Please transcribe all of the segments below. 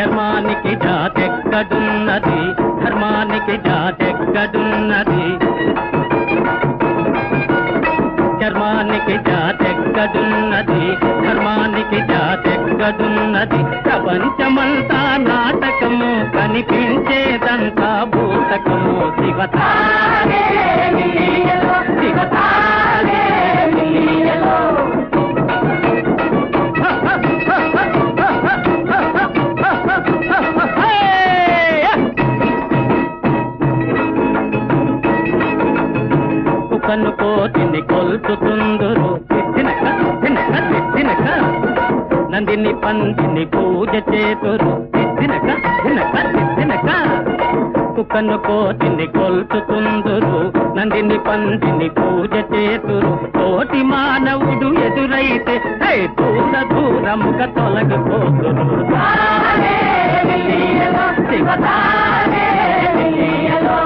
చర్మానికి జాతెక్కడున్నది ధర్మానికి జాతెక్కడున్నది చర్మానికి జాతెక్కడున్నది ధర్మానికి జాతెక్కడున్నది ప్రపంచమంతా నాటకము కనిపించేదంతా భూతకము శివతారే నీయలో శివతారే నీయలో కుక్కను కోతిని కొల్చుతుందురు తినక తినక తినక నందిని పందిని పూజ చేతురు తినక తినక తినక కుక్కను కోతిని కొల్చుతుందురు నందిని పందిని పూజ చేతురు తోటి మానవుడు ఎదురైతే దూర దూరముగా తొలగిపోతురు శివతారే నీయలో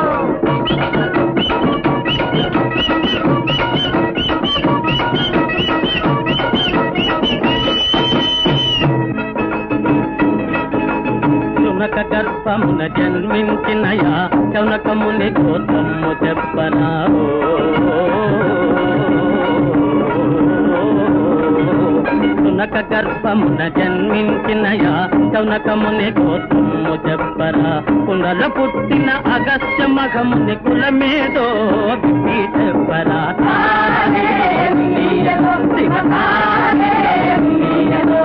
శౌనక గర్భమున జన్మించినయా శౌనకముని గోత్రము చెప్పరా శౌనక గర్భమున జన్మించినయా శౌనకముని గోత్రము చెప్పరా పునల పుట్టిన అగస్త్య మగముని కులమేదో చెప్పరా శివతారే నీయలో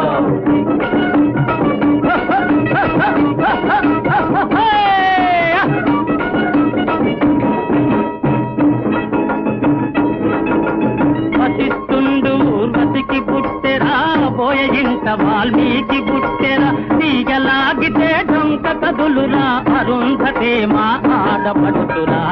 వసిస్తుండు ఊర్వశికి పుట్టెరా బోయ ఇంట వాల్మీకి పుట్టెరా తీగలాగితే డొంక కదులురా అరుంధతే మా ఆడపడుతురా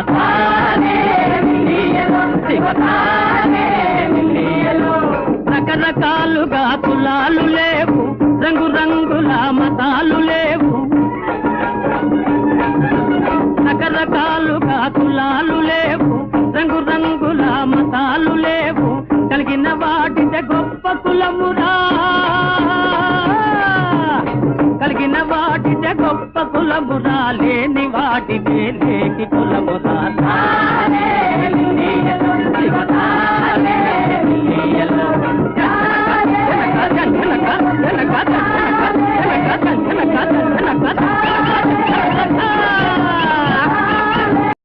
రకరకాలుగా కులాలు లేవు రంగు రంగుల మతాలు లేవు రకరకాలుగా కులాలు లేవు రంగు రంగుల మతాలు లేవు కలిగిన వాటితే గొప్ప కులమురా కలిగిన వాటితే గొప్ప కులమురా లేని వాటితే లేకి కులమురా